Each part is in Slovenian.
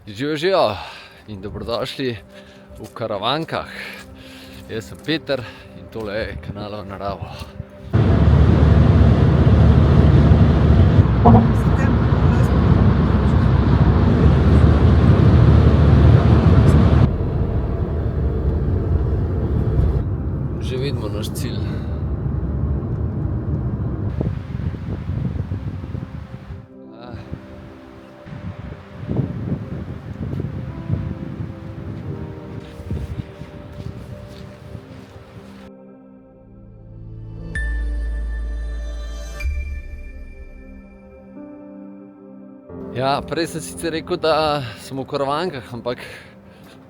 Živijo in dobrodošli v Karavankah. Jaz sem Peter in tole je Kanal v naravo. Že vidimo naš cilj. Ja, prej sem sicer rekel, da smo v Karavankah, ampak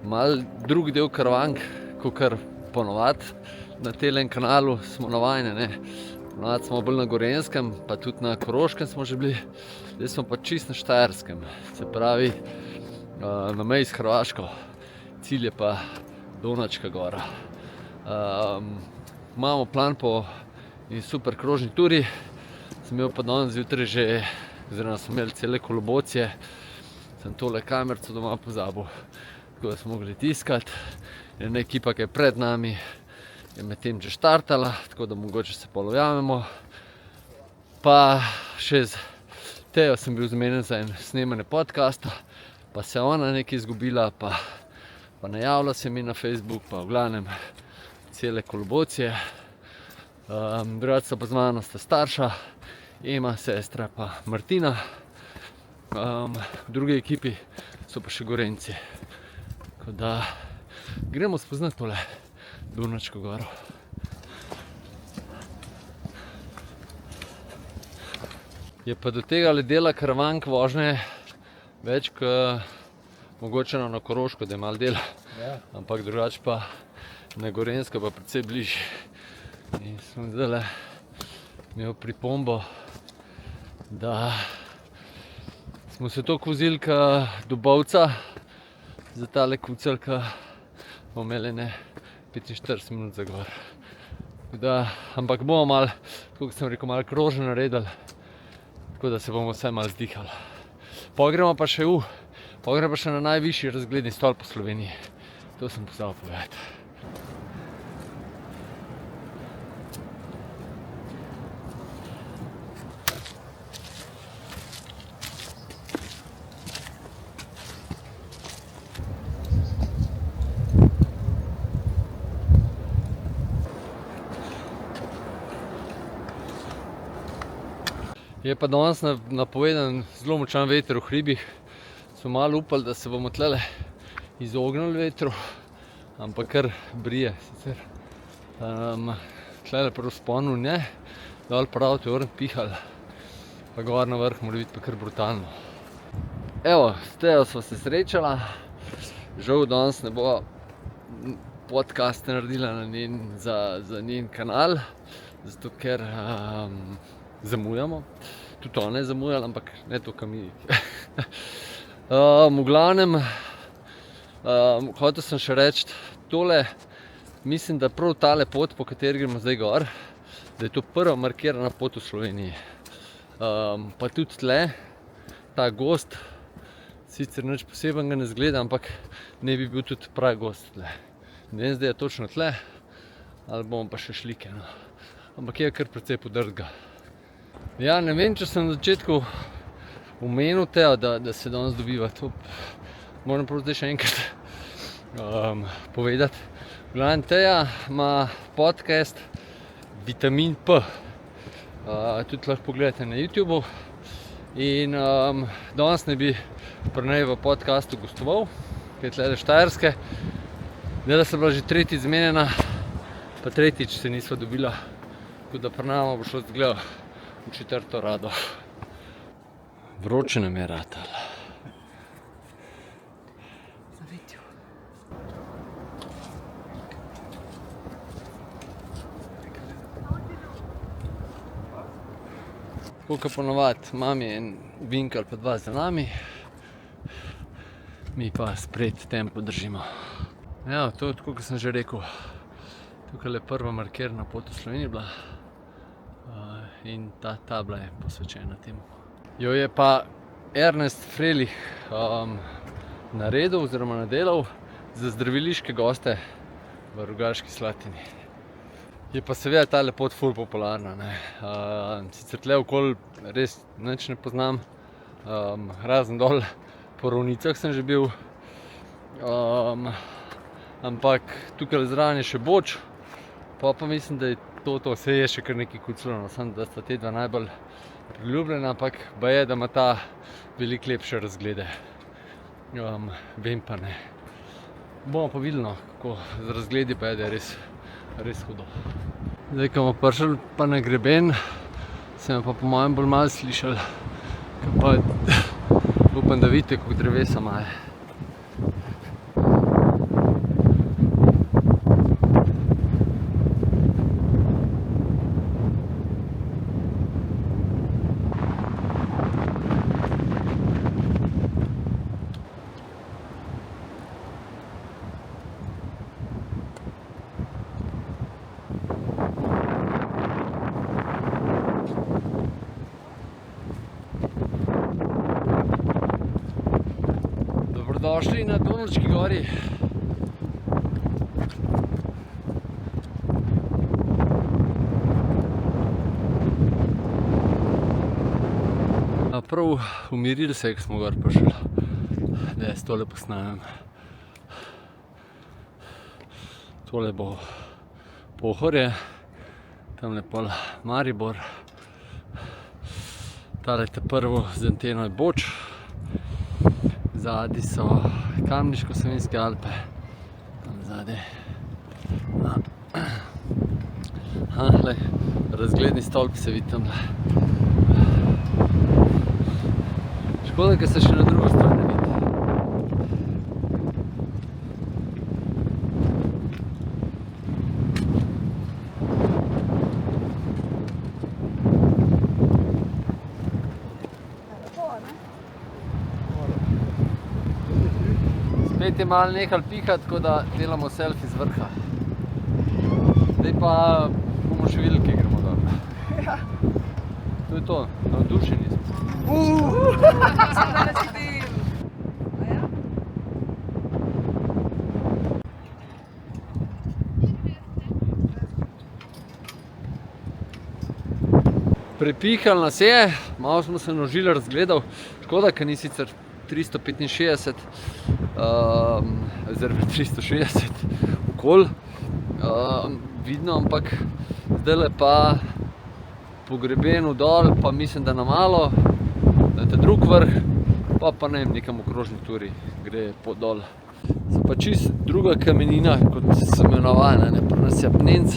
malo drug del Karavank, kakor ponovadi na telem kanalu smo navajeni, ne. Ponovadi smo bolj na Gorenjskem, pa tudi na Koroškem smo že bili, zdaj smo pa čisto na Štajerskem, se pravi na meji s Hrvaško. Cilj je pa Donačka gora. Imamo plan po eni super krožni turi, sem imel pa danes zjutraj že, oziroma smo imeli cele kolobocije, sem tole kamerco doma pozabil, tako da smo mogli tiskati. Ena ekipa, ki je pred nami, je medtem že štartala, tako da mogoče se pol ujamemo. Pa še z Tejo sem bil zmenjen za en snemanje podcasta, pa se je ona nekaj izgubila, pa ne javlja se mi na Facebook, pa v glavnem cele kolobocije. Drugače pa z mano sta starša, Ema, sestra pa Martina. V drugi ekipi so pa še Gorenjci. Tako da gremo spoznati tole Donačko goro. Je pa do tega dela Karavank vožnje več kot mogoče na Koroško, da je malo dela. Ja. Ampak drugače pa na Gorenjsko pa precej bližje. In sem zdajle imel pripombo, da smo se toliko vozili do Bovca za tale kucelj, ki bomo imeli 45 minut za gor. Ampak bomo malo, tako kot sem rekel, malo krožno naredili, tako da se bomo vsaj malo zdihali. Pogremo pa še na najvišji razgledni stolp po Sloveniji. To sem pozabil povedati. Je pa danes napovedan zelo močan veter v hribih. Smo malo upali, da se bomo tlele izognili vetru, ampak kar brije sicer. Tlele pri vzponu ne, dol prav teorem pihali, pa gor na vrh mora biti pa kar brutalno. Evo, s Tejo sva se srečala. Žal danes ne bo podcast naredila za njen kanal, zato ker zamujamo. Tudi ona je zamujala, ampak ne to, kam mi. V glavnem, hotel sem še reči tole, mislim, da prav tale pot, po kateri gremo zdaj gor, da je to prva markirana pot v Sloveniji. Pa tudi tle, ta gozd, sicer nič posebenega ne zgleda, ampak ne bi bil tudi pravi gozd tle. Ne vem, zdaj je točno tle, ali bomo pa še šlike, no. Ampak je kar precej podrtega. Ja, ne vem, če sem na začetku omenil Tejo, da se danes dobiva. To moram prav zdaj še enkrat povedati. V glavnem, Teja ima podcast Vitamin P. Tudi lahko pogledate na YouTubeu. In danes ne bi pri njej v podcastu gostoval, ki je tle Štajerske. Zdaj sem bila že tretjič zmenjena, pa tretjič se nisva dobila. Tako da pri nama bo šlo zgleda v četrto rado. Vroče nam je ratalo. Zavetju. Tako kot ponovadi, mami en vinkal pa dva za nami, mi pa spred tempo držimo. Ja, to je tako, kot sem že rekel. Tukaj je prva markirana pot v Sloveniji bila. In ta tabla je posvečena temu. Jo je pa Ernest Frelih naredil oziroma nadelal za zdraviliške goste v Rogaški Slatini. Je pa seveda tale pot ful popularna, ne. Sicer tle okoli res nič ne poznam, razen dol po Ravnicah sem že bil, ampak tukaj zraven je še Boč, pa mislim, da je to, vse je še kar nekaj kucljeno, samo da sta te dva najbolj priljubljena, ampak baje, da ima ta veliko lepše razglede. Vem pa ne. Bomo pa videli, no, kako z razgledi pa je, da je res hudo. Zdaj, ko bomo prišli pa na greben, sem pa po mojem bolj malo slišal, pa upam, da vidite, kako drevesa imajo. Dobrodošli na Donalčki gori. Prav umirili se, ko smo gor prišli, da jaz tole posnamem. Tole bo Pohorje, tamle pol Maribor, tale te prvo z anteno je Boč. Zadaj so Kamniško-Savinjske Alpe, tam zadaj. Razgledni stolp se vidi tamle. Škoda, ker se še na drugo stran ne vidi. Spet je malo nehal pihati, tako da delamo selfie z vrha. Zdaj pa bomo še videli, kje gremo dol. Ja. To je to, navdušeni smo. Prepihal nas je, malo smo se nožili razgledal. Škoda, ker ni sicer 365, oziroma 360 okoli vidno, ampak zdajle pa po grebenu dol, pa mislim, da na malo, na ta drug vrh, pa ne vem, nekam okrožni turi gre pot dol. So pa čisto druga kamenina, kot sem jo navajen, ne, pri nas je apnenc,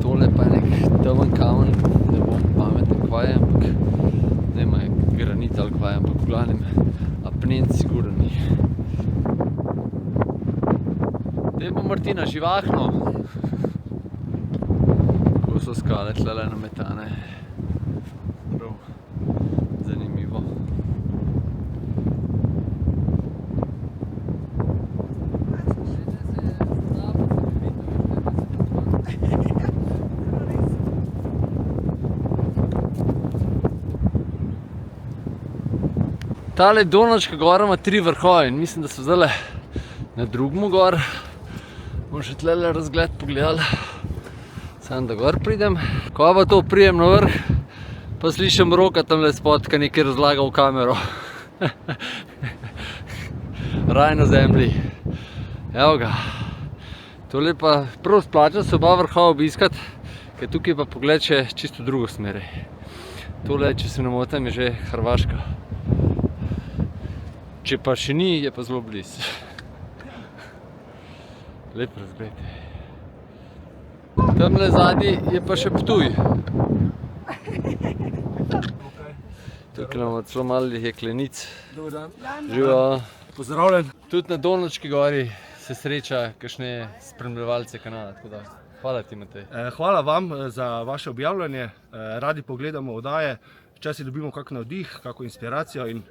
tole pa je nek temen kamen, ne bom pameten kva je, ampak nema je granit ali kva je, ampak v glavnem apnenc sigurno ni. Zdaj bo Martina živahno, ko so skale tlele nametane. Prav zanimivo. Tale Donalčka gora ima 3 vrhove in mislim, da so zdajle na drugmu gor. Bomo še tlele razgled pogledali. Samo da gor pridem. Ko pa to prijem na vrh, pa slišim Roka tamle spod, ki nekaj razlaga v kamero. Raj na zemlji. Evo ga. Tole pa prav splača se oba vrhova obiskati, ker tukaj pa pogled še čisto drugo smeri. Tole, če se ne motim, je že Hrvaška. Če pa še ni, je pa zelo blizu. Lep razgled. Tamle zadnji je pa še Ptuj. Tukaj imamo celo malo jeklenic. Dober dan. Živo. Pozdravljen. Tudi na Donalčki gori se sreča kakšne spremljevalce kanala, tako da hvala ti, Matej. Hvala vam za vaše objavljanje. Radi pogledamo oddaje, včasih dobimo kak navdih, kako inspiracijo in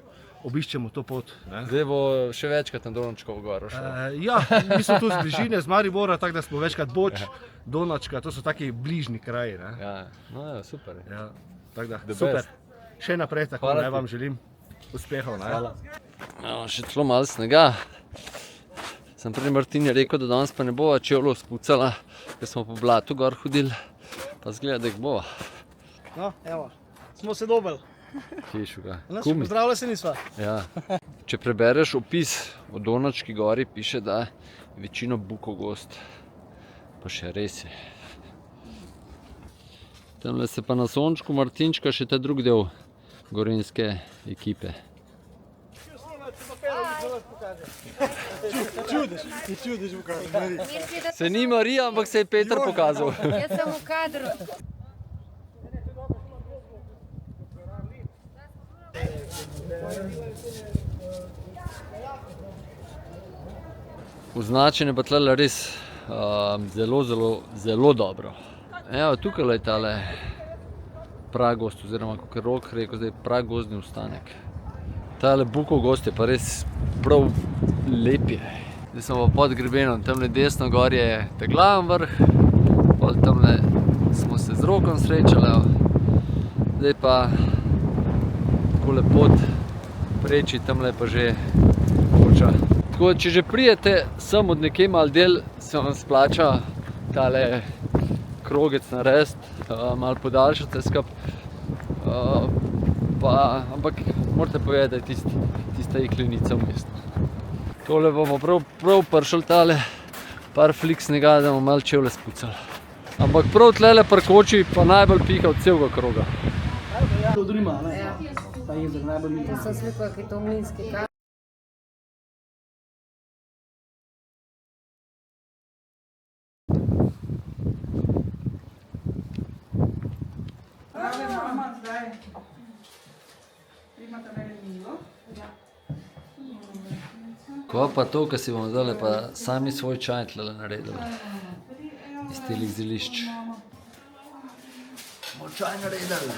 obiščemo to pot. Zdaj bo še večkrat na Donalčkovo goro šel. Ja, mi smo tu z bližine, z Maribora, tako da smo večkrat Boč, Donalčka, to so taki bližnji kraji. Ja, no ja, super. Ja, tako da, super. Še naprej, tako naj vam želim uspehov. Hvala. Še celo malo snega. Sem prej Martini rekel, da danes pa ne bova čevljev spucala, ker smo po blatu gor hodili, pa zgleda, da jih bova. No, evo, smo se dobili. Hišuga. Pozdravljali se nisva. Ja. Če prebereš opis o Donački gori, piše, da je večino bukov gozd. Pa še res je. Tamle se pa na sončku Martinčka še ta drug del gorenjske ekipe. Čudiš v kadru. Se ni Marija, ampak se je Peter pokazal. Jaz sem v kadru. Označen je pa tle res zelo dobro. Evo, tukaj je tale pragozd, oziroma kako je Rok rekel, zdaj pragozdni ostanek. Tale bukov gozd je pa res prav lep je. Zdaj smo pa pod grebenom, tamle desno gor je Teglaven vrh, pol tamle smo se z Rokom srečali, zdaj pa takole pot preči, tamle pa že Hoča. Tako da, če že prijete sem od nekje mal del, se vam splača tale krogec narediti, malo podaljšati skup. Ampak morate povedati, da je tista jeklenica vmes. Tole bomo prav prišli tale par flik snega, da bomo malo čevlje spucali. Ampak prav tlele pri koči pa najbolj piha od celega kroga. To drima, ne? Ta jezer najbolj mi. Jaz sem slikala, ki je to mlinski kamen. Ko pa to, kar si bomo zdaj pa sami svoj čaj tlele naredili. Iz telih zelišč. Bomo čaj naredili.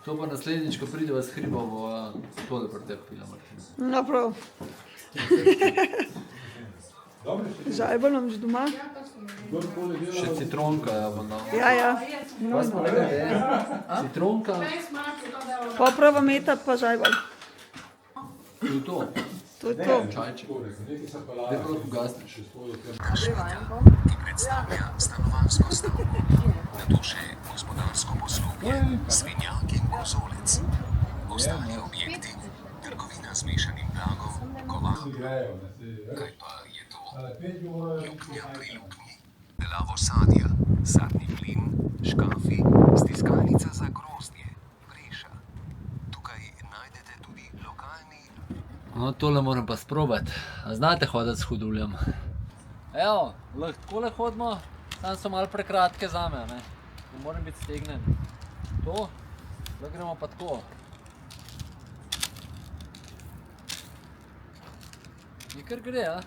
To pa naslednjič, ko prideva s hribom, bo tole pri tebi pila, Martina. No prav. Žajbal imam že doma. Še citronka, ja, bom dal. Ja. Pa smo rekli, citronka, Poprava meta pa žajbal. to je to. To je to. Čajček. Zdaj prav ugasniš. Ki predstavlja stanovanjsko stavbo, nato še gospodarsko poslopje, svinjak in kozolec. Ostali objekti, trgovina z mešanim blagom, koval. Kaj pa je to? Luknja pri luknji, delavo sadja, sadni plin, škafi, stiskalnica za grozdje, preša. Tukaj najdete tudi lokalni. No, tole moram pa sprobati. A znate hoditi s hoduljem? Evo, lahko takole hodimo, tam so malo prekratke zame, ne. Ne moram biti stegnen. To, zdaj gremo pa tako. Je kar gre, a?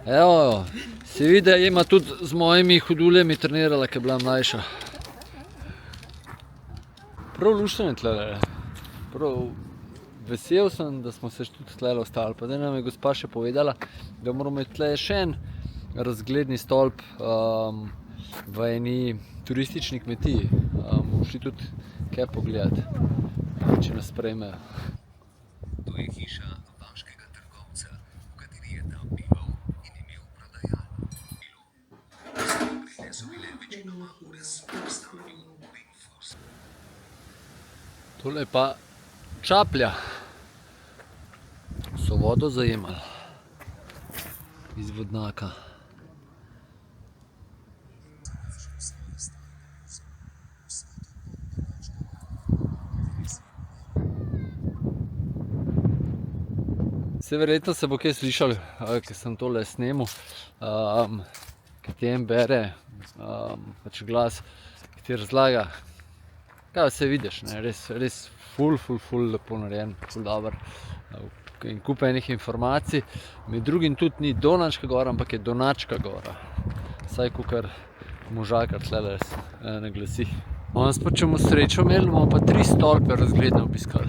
Evo, se vidi, da ima tudi z mojimi hoduljami trenirala, ko je bila mlajša. Prav luštno je tlele. Prav vesel sem, da smo se tudi tlele ostali. Pa zdaj nam je gospa še povedala, da moramo imeti tle še en razgledni stolp v eni turistični kmetiji. Bomo šli tudi kaj pogledati, če nas sprejmejo. To je hiša vaškega trgovca, v kateri je tam bival in imel prodajalno. Stokrine so bile večinoma v razpostanju Wingfoss. Tole je pa čaplja. So vodo zajemali iz vodnjaka. Vse verjetno se bo kaj slišali, ker sem tole snemal, ki tem bere pač glas, ki ti razlaga, kaj vse vidiš, ne, res ful lepo narejen, ful dober. In kup enih informacij, med drugim tudi ni Donačka gora, ampak je Donačka gora. Vsaj kakor možakar tlele ne glasi. Danes pa, če bomo srečo imeli, bomo pa 3 stolpe razgledne obiskali.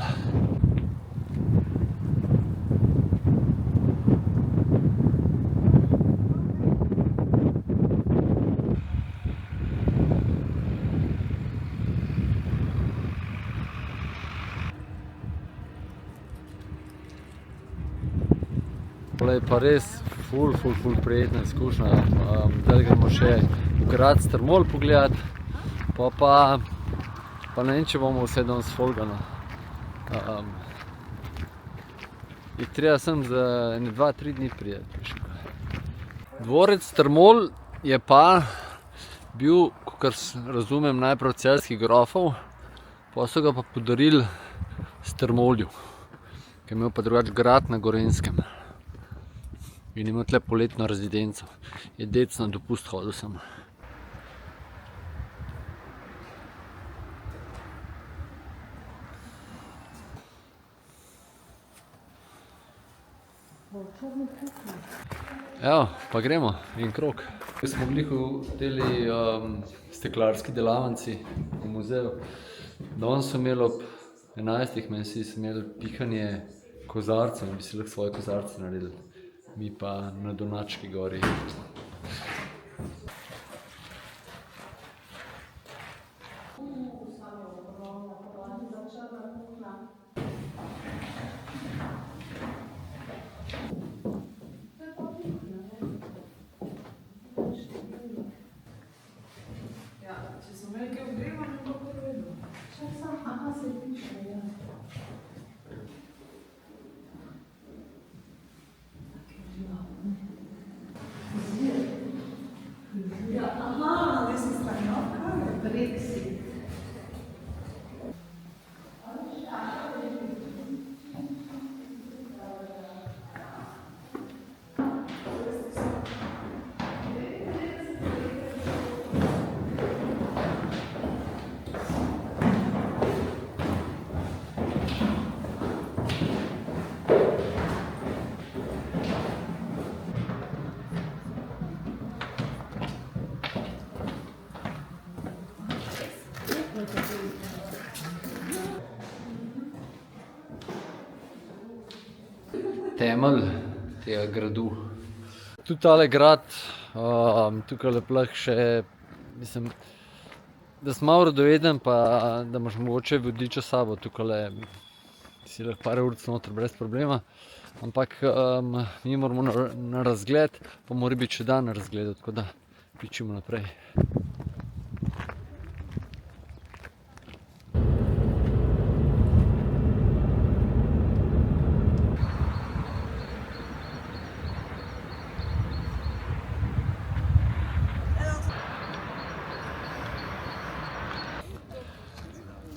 Tole je pa res ful prijetna izkušnja. Zdaj gremo še v grad Strmol pogledat, pa ne vem, če bomo vse danes folgano. Je treba sem za 2-3 dni prijeti. Dvorec Strmol je pa bil, kakor razumem, najprej celjskih grofov, pa so ga pa podarili Strmolju, ki je imel pa drugače grad na Gorenjskem. In ima tle poletno rezidenco. Je dec na dopust hodil sem. Evo, pa gremo en krog. Smo bili v teli steklarski delavnici v muzeju. Danes so imeli ob 11. meseci imeli pihanje kozarcev in bi si lahko svoje kozarce naredili. Mi pa na Donački gori. Temelj tega gradu. Tudi tale grad, tukaj lahko še, mislim, da sem malo radoveden, pa da imaš mogoče vodiča s sabo, tukaj si lahko par ur noter brez problema, ampak mi moramo na razgled, pa mora biti še dan na razgledu, tako da pičimo naprej.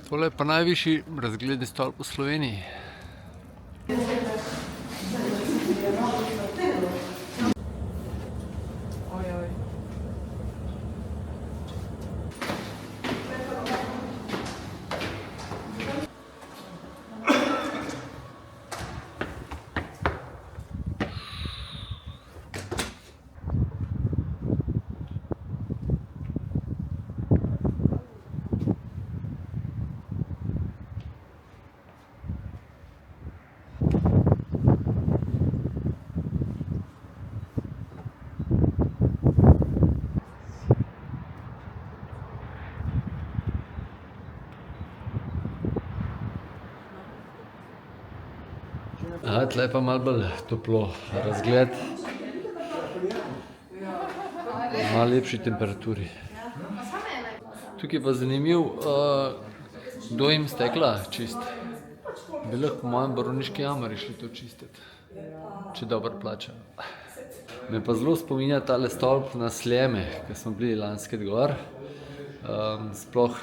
Tole je pa najvišji razgledni stolp v Sloveniji. Tle je pa malo bolj toplo, razgled v malo lepši temperaturi. Tukaj pa zanimiv dojm stekla čist. Bi lahko po mojem Borovniški jamari šli to čistiti, če dobro plačajo. Me pa zelo spominja tale stolp na Sljeme, ko smo bili lanskrat gor. Sploh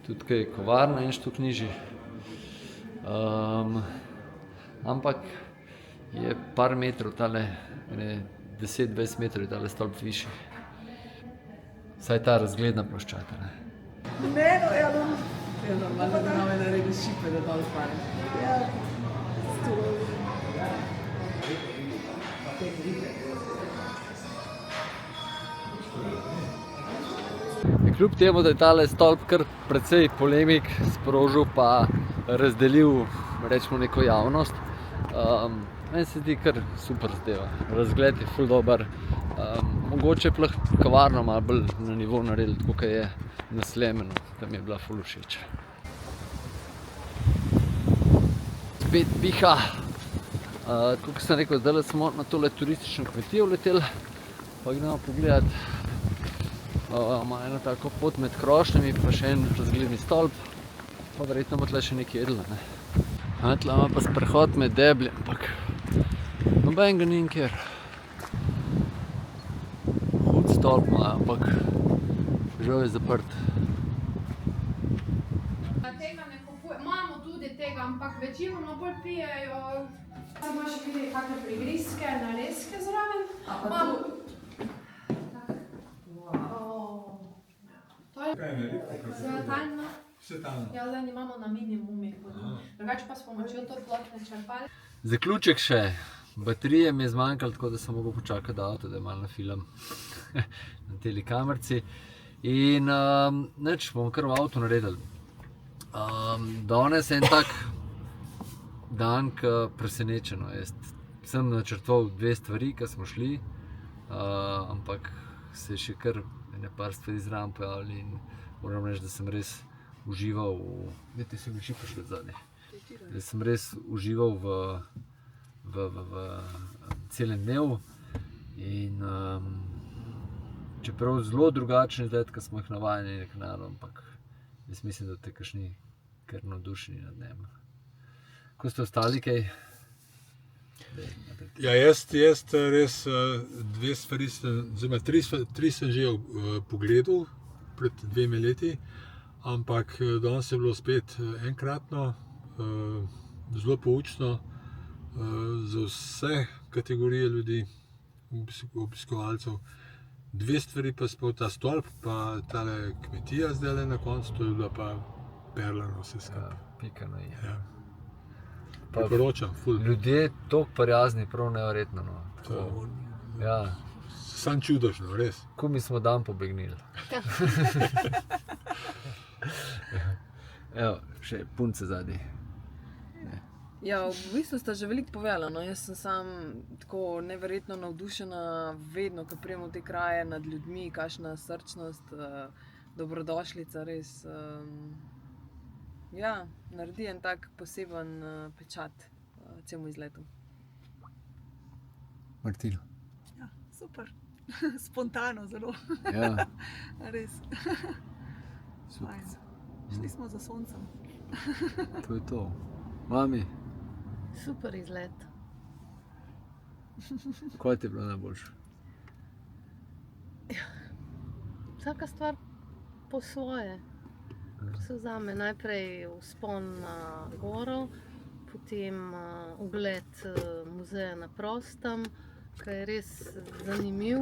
tudi kaj kovarna in štuk nižji. Ampak je par metrov tale, 10-20 metrov je tale stolp višji. Vsaj ta razgledna ploščata, ne. Ne, no, ja, no. Ja, normalno, da nam je naredil šipe, da dol spane. Ja, stol. Kljub temu, da je tale stolp kar precej polemik sprožil pa razdelil, rečemo, neko javnost, meni se zdi kar super zadeva. Razgled je ful dober. Mogoče pa lahko kavarno malo bolj na nivo naredili, tako kot je na Sljemenu, tam je bila ful všeč. Spet piha. Tako kot sem rekel, zdaj smo na tole turistično kmetijo vleteli, pa gremo pogledat. Ima eno tako pot med krošnjami, pa še en razgledni stolp, pa verjetno bo tle še nekaj jedla. Tle ima pa sprehod med deblji, ampak nobenega ni nikjer. Hud stolp ima, ampak žal je zaprt. Tega ne kupuje. Imamo tudi tega, ampak večinoma bolj pijejo. Imaš tudi kakšne prigrizke, narezke zraven. To je svetalno. Ja, zdaj imamo na minimumih. Drugače pa s pomočjo toplotne črpalke. Zaključek še. Baterije mi je zmanjkalo, tako da sem mogel počakati do avta, da je malo na film na teli kamerci. In nič, bomo kar v avtu naredili. Danes je en tak dan, presenečeno. Jaz sem načrtoval 2 stvari, ki smo šli, ampak se je še kar par stvari zraven pojavili in moram reči, da sem res užival da sem res užival v celem dnevu in čeprav zelo drugačen izgled, kot smo jih navajeni na kanalu, ampak jaz mislim, da te kakšni kar navdušeni nad njem. Ko ste ostali kaj? Ja, jaz res 2 stvari, oziroma 3 sem že pogledal pred 2 leti, ampak danes je bilo spet enkratno, zelo poučno za vse kategorije ljudi, obiskovalcev. 2 stvari pa sploh ta stolp, pa tale kmetija zdajle na koncu, to je bila pa perla na vse skupaj. Pika na i. Ja. Priporočam, ful. Ljudje toliko prijazni, prav neverjetno. Ja. Sam čudožno, res. Ko mi smo dan pobegnili. Evo, še punce zadnji. Ja, v bistvu sta že veliko povedala, no. Jaz sem sam tako neverjetno navdušena vedno, ko pridem v te kraje, nad ljudmi, kakšna srčnost, dobrodošlica, res. Ja, naredi en tak poseben pečat celemu izletu. Martino. Ja, super. Spontano zelo. Ja. Res. Super. Šli smo za soncem. To je to. Mami, Super izlet. kaj ti je bilo najboljše? Vsaka stvar po svoje. Se vzame najprej vzpon na goro, potem ogled muzeja na prostem, ki je res zanimiv.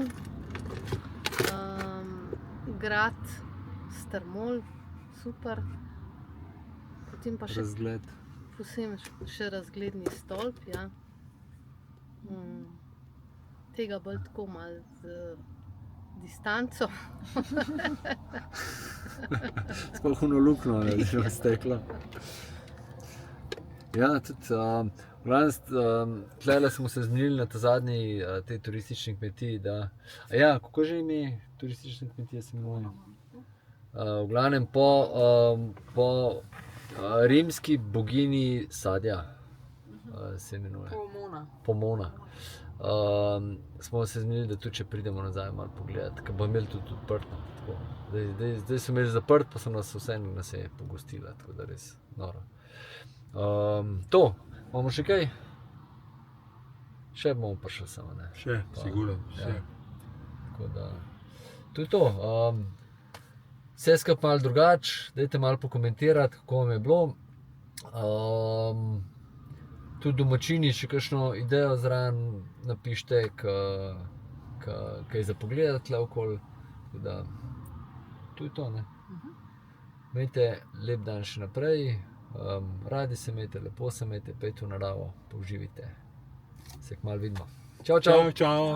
Grad Strmol, super. Potem pa še Razgled. posebej še razgledni stolp, ja. Tega bolj tako malo z distanco. Sploh ono luknjo, da je že steklo. Ja, tudi, v glavnem, tlele smo se zmenili na ta zadnji tej turistični kmetiji, da... Ja, kako že ime turistične kmetije se imenuje? V glavnem, po rimski bogini sadja se imenuje. Pomona. Smo se zmenili, da tudi če pridemo nazaj malo pogledati, ker bomo imeli tudi odprto. Zdaj so imeli zaprt, pa so nas vseeno nas je pogostila, tako da res noro. To, imamo še kaj? Še bomo prišli samo, ne? Še, sigurno, še. Tako da, to je to. Vse skupaj malo drugače, dajte malo pokomentirati, kako vam je bilo. Tudi domačini še kakšno idejo zraven napište, kaj za pogledati tle okoli. Tako da, to je to, ne? Imejte lep dan še naprej, radi se imejte, lepo se imejte, pejte v naravo, použivite. Se kmalu vidimo. Čau, čau! Čau, čau!